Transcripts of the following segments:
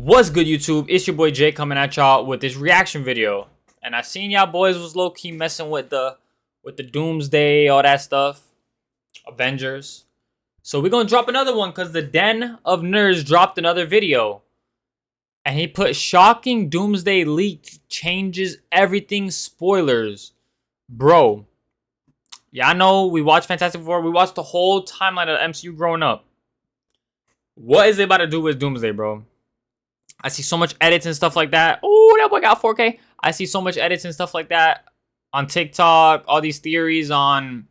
What's good, YouTube? It's your boy Jay coming at y'all with this reaction video. And I seen y'all boys was low-key messing with the Doomsday, all that stuff. Avengers. So we're gonna drop another one because the Den of Nerds dropped another video. And he put shocking Doomsday leak changes everything spoilers. Bro. Y'all know we watched Fantastic Four. We watched the whole timeline of the MCU growing up. What is it about to do with Doomsday, bro? I see so much edits and stuff like that. Oh, that boy got 4K. I see so much edits and stuff like that on TikTok. All these theories on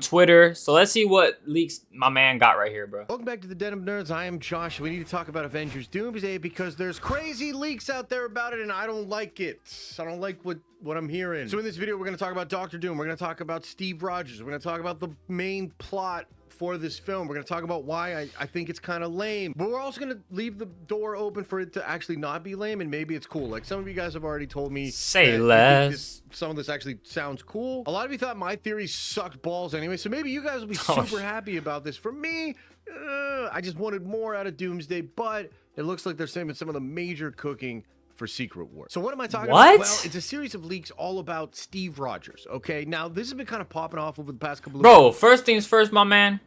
Twitter. So let's see what leaks my man got right here, bro. Welcome back to the Den of Nerds. I am Josh. We need to talk about Avengers Doomsday because there's crazy leaks out there about it, and I don't like it. I don't like what I'm hearing. So in this video, we're going to talk about Doctor Doom. We're going to talk about Steve Rogers. We're going to talk about the main plot for this film. We're going to talk about why I think it's kind of lame, but we're also going to leave the door open for it to actually not be lame, and maybe it's cool. Like some of you guys have already told me, say less. Some of this actually sounds cool. A lot of you thought my theories sucked balls anyway, so maybe you guys will be super happy about this. For me, I just wanted more out of Doomsday, but it looks like they're saving some of the major cooking for Secret War. So what am I talking about? Well, it's a series of leaks all about Steve Rogers, okay? Now, this has been kind of popping off over the past couple of Bro, first things first, my man.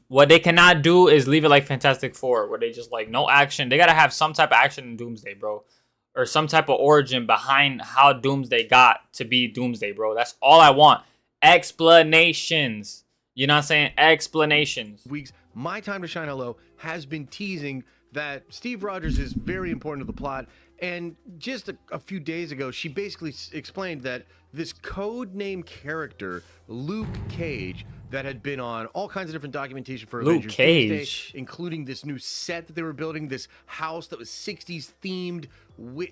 What they cannot do is leave it like Fantastic Four, where they just like no action. They gotta have some type of action in Doomsday, bro. Or some type of origin behind how Doomsday got to be Doomsday, bro. That's all I want. Explanations. You know what I'm saying? Explanations. Weeks, My Time to Shine Hello has been teasing that Steve Rogers is very important to the plot. And just a few days ago, she basically explained that this code name character, Luke Cage, that had been on all kinds of different documentation for Avengers Doomsday, including this new set that they were building, this house that was 60s themed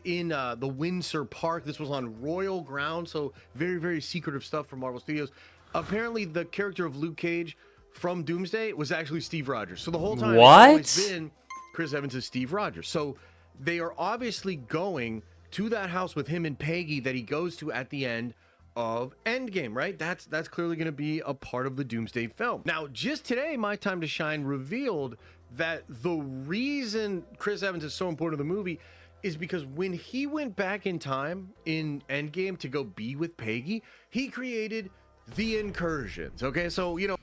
in the Windsor Park. This was on royal ground, so very, very secretive stuff from Marvel Studios. Apparently, the character of Luke Cage from Doomsday was actually Steve Rogers. So the whole time, it's always been Chris Evans as Steve Rogers. So they are obviously going to that house with him and Peggy that he goes to at the end of Endgame, right? That's clearly going to be a part of the Doomsday film. Now, just today, My Time to Shine revealed that the reason Chris Evans is so important to the movie is because when he went back in time in Endgame to go be with Peggy, he created the Incursions. Okay, so, you know.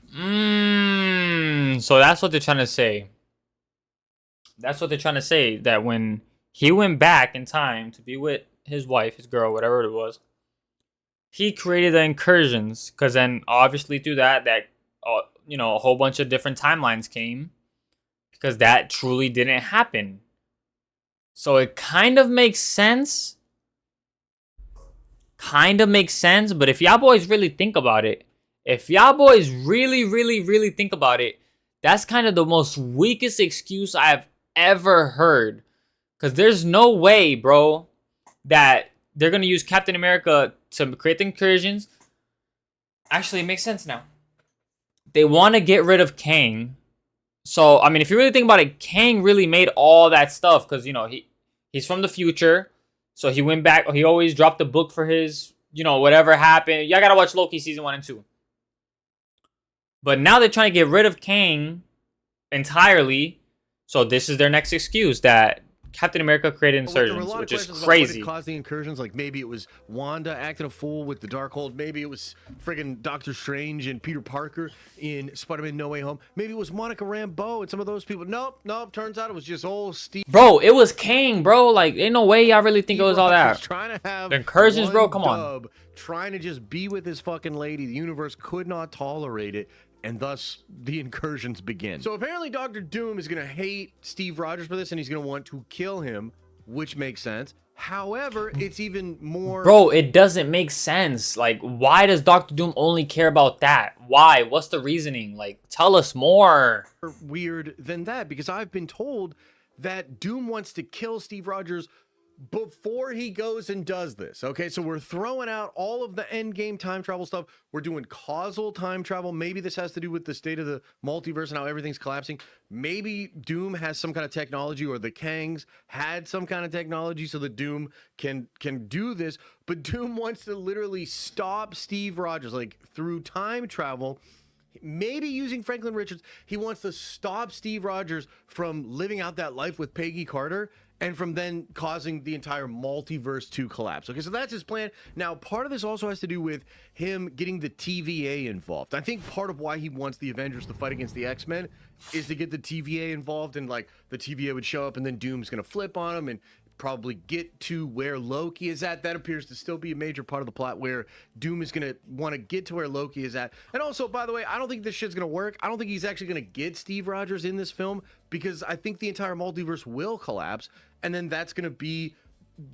So that's what they're trying to say. That's what they're trying to say, that when he went back in time to be with his wife, his girl, whatever it was, he created the Incursions, because then obviously through that you know, a whole bunch of different timelines came, because that truly didn't happen. So it kind of makes sense. But if y'all boys really think about it, really think about it, that's kind of the most weakest excuse I've ever heard. Because there's no way, bro, that they're going to use Captain America to create the Incursions. Actually, it makes sense now. They want to get rid of Kang. So, I mean, if you really think about it, Kang really made all that stuff. Because, you know, he's from the future. So he went back. He always dropped the book for his, you know, whatever happened. Y'all got to watch Loki season 1 and 2. But now they're trying to get rid of Kang entirely. So this is their next excuse, that Captain America created Insurgents, which is crazy. What caused the Incursions? Like maybe it was Wanda acting a fool with the Darkhold. Maybe it was friggin' Doctor Strange and Peter Parker in Spider-Man No Way Home. Maybe it was Monica Rambeau and some of those people. Nope. Turns out it was just old Steve. Bro, it was Kang, bro. Like, ain't no way y'all really think it was all that. Trying to have the Incursions, bro. Come on. Trying to just be with his fucking lady. The universe could not tolerate it. And thus, the Incursions begin. So apparently, Doctor Doom is going to hate Steve Rogers for this, and he's going to want to kill him, which makes sense. However, it's even more... Bro, it doesn't make sense. Like, why does Doctor Doom only care about that? Why? What's the reasoning? Like, tell us more. Weird than that, because I've been told that Doom wants to kill Steve Rogers before he goes and does this. Okay, so we're throwing out all of the Endgame time travel stuff. We're doing causal time travel. Maybe this has to do with the state of the multiverse and how everything's collapsing. Maybe Doom has some kind of technology, or the Kangs had some kind of technology so that Doom can do this. But Doom wants to literally stop Steve Rogers, like through time travel. maybe using Franklin Richards. He wants to stop Steve Rogers from living out that life with Peggy Carter and from then causing the entire multiverse to collapse. Okay, so that's his plan. Now, part of this also has to do with him getting the TVA involved. I think part of why he wants the Avengers to fight against the X-Men is to get the TVA involved, and like the TVA would show up and then Doom's gonna flip on him and probably get to where Loki is at. That appears to still be a major part of the plot, where Doom is going to want to get to where Loki is at. And also, by the way, I don't think this shit's going to work. I don't think he's actually going to get Steve Rogers in this film, because I think the entire multiverse will collapse, and then that's going to be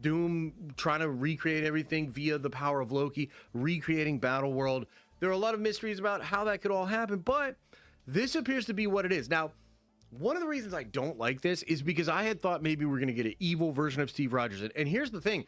Doom trying to recreate everything via the power of Loki, recreating Battle World. There are a lot of mysteries about how that could all happen, but this appears to be what it is. Now, one of the reasons I don't like this is because I had thought maybe we're going to get an evil version of Steve Rogers. And here's the thing.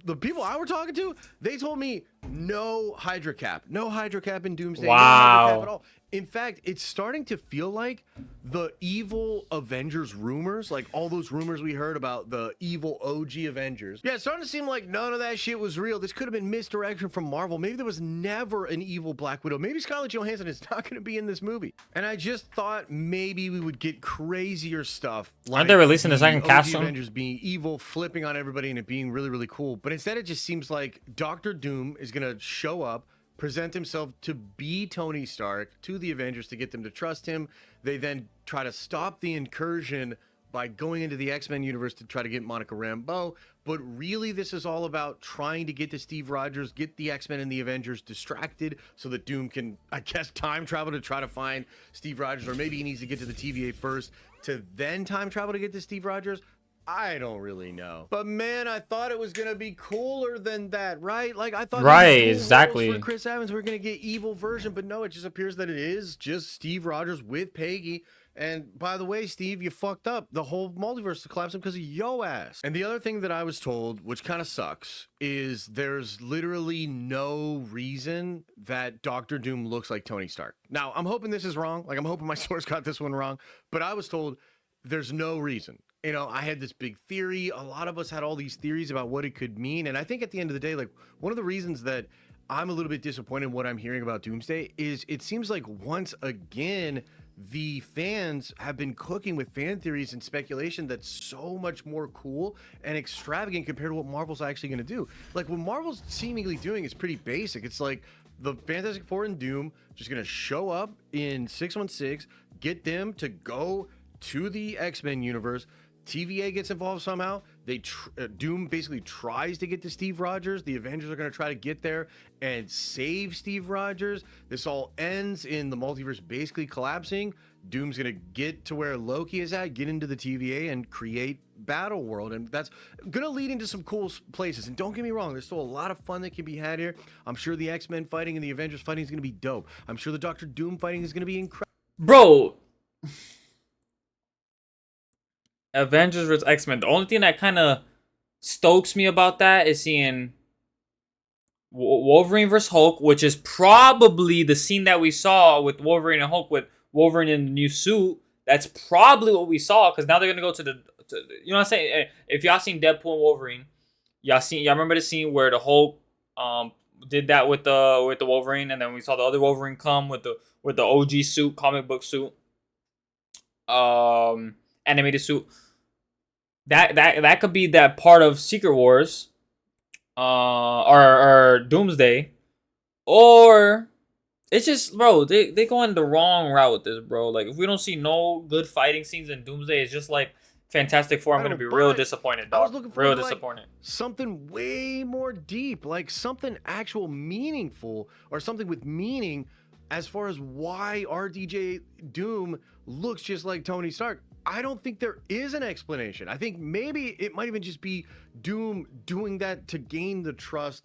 The people I were talking to, they told me no Hydra Cap. No Hydra Cap in Doomsday. Wow. No Hydra Cap at all. In fact, it's starting to feel like the evil Avengers rumors, like all those rumors we heard about the evil OG Avengers. Yeah, it's starting to seem like none of that shit was real. This could have been misdirection from Marvel. Maybe there was never an evil Black Widow. Maybe Scarlett Johansson is not going to be in this movie. And I just thought maybe we would get crazier stuff. Like Aren't they releasing the second cast soon? Avengers being evil, flipping on everybody, and it being really, really cool. But instead, it just seems like Doctor Doom is going to show up, present himself to be Tony Stark to the Avengers to get them to trust him. They then try to stop the incursion by going into the X-Men universe to try to get Monica Rambeau. But really, this is all about trying to get to Steve Rogers, get the X-Men and the Avengers distracted so that Doom can, I guess, time travel to try to find Steve Rogers. Or maybe he needs to get to the TVA first to then time travel to get to Steve Rogers. I don't really know. But man, I thought it was gonna be cooler than that, right? Like I thought exactly. for Chris Evans, we're gonna get evil version, but no, it just appears that it is just Steve Rogers with Peggy. And by the way, Steve, you fucked up. The whole multiverse is collapsing because of yo ass. And the other thing that I was told, which kind of sucks, is there's literally no reason that Doctor Doom looks like Tony Stark. Now, I'm hoping this is wrong. Like I'm hoping my source got this one wrong, but I was told there's no reason. You know, I had this big theory. A lot of us had all these theories about what it could mean. And I think at the end of the day, like one of the reasons that I'm a little bit disappointed in what I'm hearing about Doomsday is it seems like once again, the fans have been cooking with fan theories and speculation that's so much more cool and extravagant compared to what Marvel's actually going to do. Like what Marvel's seemingly doing is pretty basic. It's like the Fantastic Four and Doom just going to show up in 616, get them to go to the X-Men universe. TVA gets involved somehow. Doom basically tries to get to Steve Rogers. The Avengers are going to try to get there and save Steve Rogers. This all ends in the multiverse basically collapsing. Doom's going to get to where Loki is at, get into the TVA, and create Battle World. And that's going to lead into some cool places. And don't get me wrong, there's still a lot of fun that can be had here. I'm sure the X-Men fighting and the Avengers fighting is going to be dope. I'm sure the Doctor Doom fighting is going to be incredible. Bro, Avengers vs. X-Men. The only thing that kind of stokes me about that is seeing Wolverine vs. Hulk, which is probably the scene that we saw with Wolverine and Hulk, with Wolverine in the new suit. That's probably what we saw, because now they're gonna go to the you know what I'm saying? If y'all seen Deadpool and Wolverine, y'all remember the scene where the Hulk did that with the Wolverine, and then we saw the other Wolverine come with the OG suit, comic book suit, animated suit. That could be that part of Secret Wars, or Doomsday, or it's just, bro, they going the wrong route with this, bro. Like if we don't see no good fighting scenes in Doomsday, it's just like Fantastic Four. I'm gonna be real disappointed, dog. I was looking for real disappointed. Something way more deep, like something actual meaningful, or something with meaning, as far as why RDJ Doom looks just like Tony Stark. I don't think there is an explanation. I think maybe it might even just be Doom doing that to gain the trust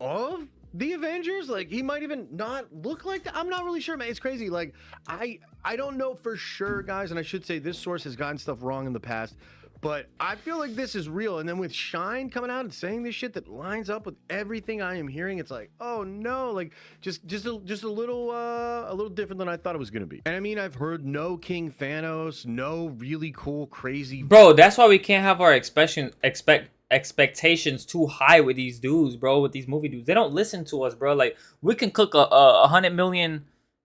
of the Avengers. Like he might even not look like that. I'm not really sure, man. It's crazy. Like I don't know for sure, guys. And I should say this source has gotten stuff wrong in the past, but I feel like this is real. And then with Shine coming out and saying this shit that lines up with everything I am hearing, it's like, oh no, like just a little different than I thought it was gonna be. And I mean, I've heard no King Thanos, no really cool, crazy. Bro, that's why we can't have our expectations too high with these dudes, bro. With these movie dudes, they don't listen to us, bro. Like we can cook a $100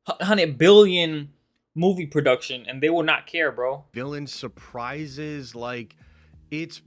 100 billion movie production, and they will not care, bro. Villain surprises, like it's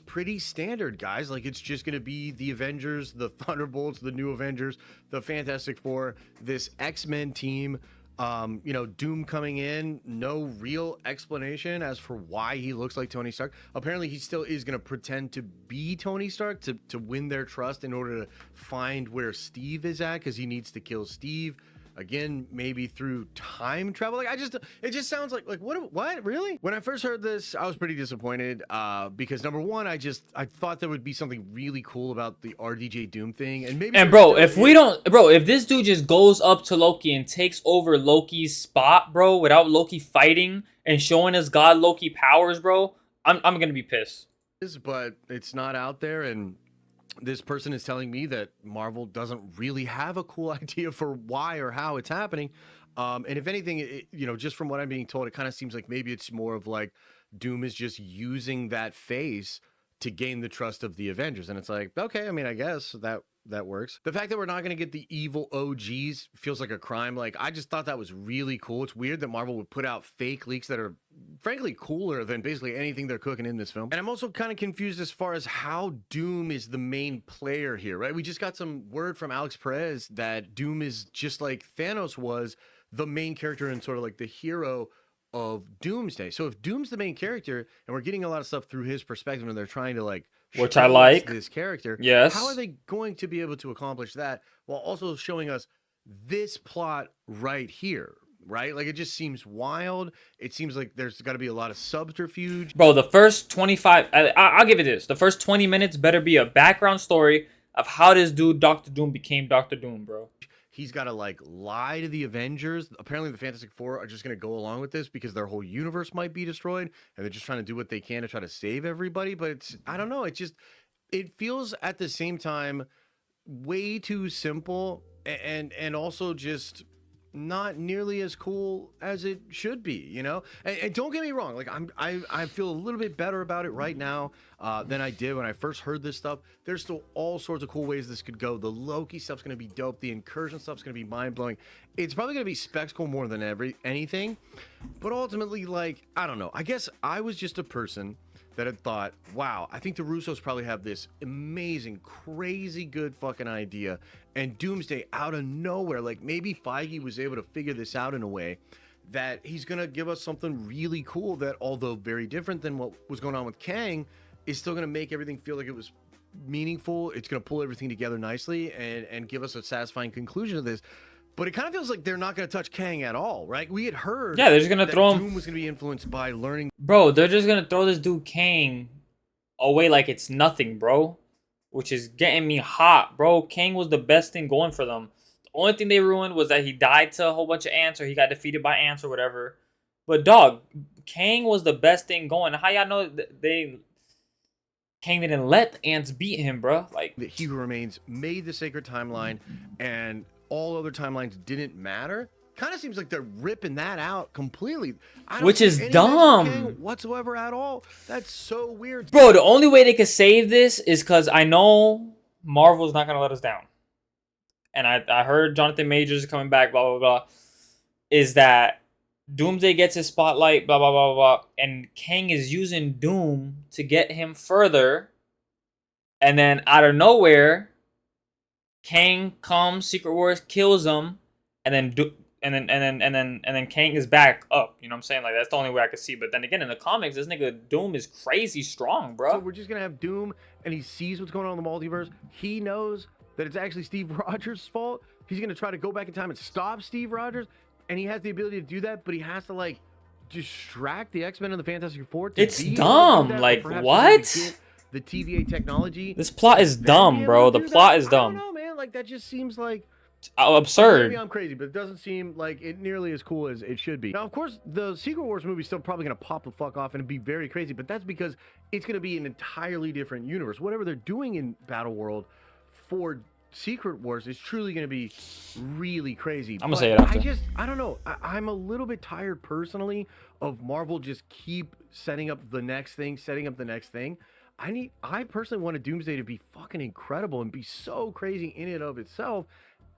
pretty standard, guys. Like it's just gonna be the Avengers, the Thunderbolts, the new Avengers, the Fantastic Four, this X-Men team. You know, Doom coming in, no real explanation as for why he looks like Tony Stark. Apparently, he still is gonna pretend to be Tony Stark to win their trust in order to find where Steve is at, because he needs to kill Steve. Again, maybe through time travel. Like it just sounds like what really? When I first heard this, I was pretty disappointed because number one, I thought there would be something really cool about the RDJ Doom thing, and maybe. And bro, if this dude just goes up to Loki and takes over Loki's spot, bro, without Loki fighting and showing us God Loki powers, bro, I'm gonna be pissed. But it's not out there, and this person is telling me that Marvel doesn't really have a cool idea for why or how it's happening. And if anything, you know, just from what I'm being told, it kind of seems like maybe it's more of like Doom is just using that face to gain the trust of the Avengers. And it's like, okay, I mean, I guess that works. The fact that we're not going to get the evil OGs feels like a crime. Like, I just thought that was really cool. It's weird that Marvel would put out fake leaks that are frankly cooler than basically anything they're cooking in this film. And I'm also kind of confused as far as how Doom is the main player here, right? We just got some word from Alex Perez that Doom is just like Thanos was the main character and sort of like the hero of Doomsday. So if Doom's the main character and we're getting a lot of stuff through his perspective and they're trying to like which I like this character, yes, how are they going to be able to accomplish that while also showing us this plot right here, right? Like it just seems wild. It seems like there's got to be a lot of subterfuge. Bro, the first 25 I'll give it this. The first 20 minutes better be a background story of how this dude Dr. Doom became Dr. Doom, bro. He's got to like lie to the Avengers. Apparently the Fantastic Four are just going to go along with this because their whole universe might be destroyed and they're just trying to do what they can to try to save everybody. But it's, I don't know. It feels at the same time way too simple and also just not nearly as cool as it should be, you know? And don't get me wrong, like I feel a little bit better about it right now than I did when I first heard this stuff. There's still all sorts of cool ways this could go. The Loki stuff's gonna be dope. The Incursion stuff's gonna be mind-blowing. It's probably gonna be spectacle more than anything. But ultimately, like, I don't know. I guess I was just a person that had thought, wow, I think the Russos probably have this amazing, crazy good fucking idea. And Doomsday out of nowhere, like maybe Feige was able to figure this out in a way that he's going to give us something really cool that, although very different than what was going on with Kang, is still going to make everything feel like it was meaningful. It's going to pull everything together nicely and give us a satisfying conclusion to this. But it kind of feels like they're not going to touch Kang at all, right? We had heard they're just going to throw him. Doom was going to be influenced by learning. Bro, they're just going to throw this dude Kang away like it's nothing, bro. Which is getting me hot, bro. Kang was the best thing going for them. The only thing they ruined was that he died to a whole bunch of ants or he got defeated by ants or whatever. But dog, Kang was the best thing going. How y'all know Kang didn't let the ants beat him, bro? Like, that He Who Remains made the sacred timeline and all other timelines didn't matter. Kind of seems like they're ripping that out completely. Which is dumb whatsoever at all. That's so weird, bro. The only way they could save this is because I know Marvel's not gonna let us down, and I heard Jonathan Majors coming back. Blah blah blah. Is that Doomsday gets his spotlight? Blah blah blah blah. And Kang is using Doom to get him further, and then out of nowhere, Kang comes, Secret Wars kills him, and then Kang is back up. You know what I'm saying? Like, that's the only way I could see. But then again, in the comics, this nigga Doom is crazy strong, bro. So we're just gonna have Doom, and he sees what's going on in the multiverse. He knows that it's actually Steve Rogers' fault. He's gonna try to go back in time and stop Steve Rogers, and he has the ability to do that. But he has to like distract the X-Men and the Fantastic Four. It's dumb. Like, what? The TVA technology. This plot is dumb, bro. The plot is dumb. I don't know, man. Like, that just seems like absurd. Maybe I'm crazy, but it doesn't seem like it nearly as cool as it should be. Now, of course, the Secret Wars movie is still probably going to pop the fuck off and be very crazy, but that's because it's going to be an entirely different universe. Whatever they're doing in Battle World for Secret Wars is truly going to be really crazy. I'm going to say it after. I don't know. I'm a little bit tired personally of Marvel just keep setting up the next thing, I personally want a Doomsday to be fucking incredible and be so crazy in and of itself.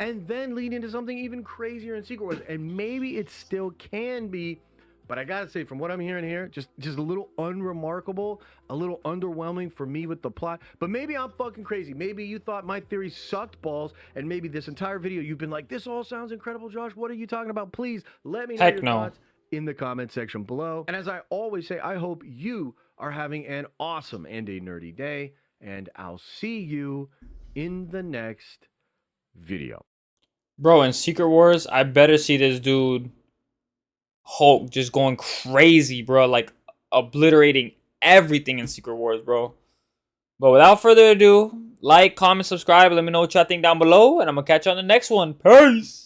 and then lead into something even crazier in Secret Wars. And maybe it still can be, but I gotta say, from what I'm hearing here, just a little unremarkable, a little underwhelming for me with the plot. But maybe I'm fucking crazy. Maybe you thought my theory sucked balls, and maybe this entire video you've been like, this all sounds incredible, Josh. What are you talking about? Please let me know Heck your no. thoughts in the comment section below. And as I always say, I hope you are having an awesome and a nerdy day, and I'll see you in the next video. Bro, in Secret Wars, I better see this dude Hulk just going crazy, bro. Like, obliterating everything in Secret Wars, bro. But without further ado, like, comment, subscribe. Let me know what y'all think down below. And I'm going to catch you on the next one. Peace.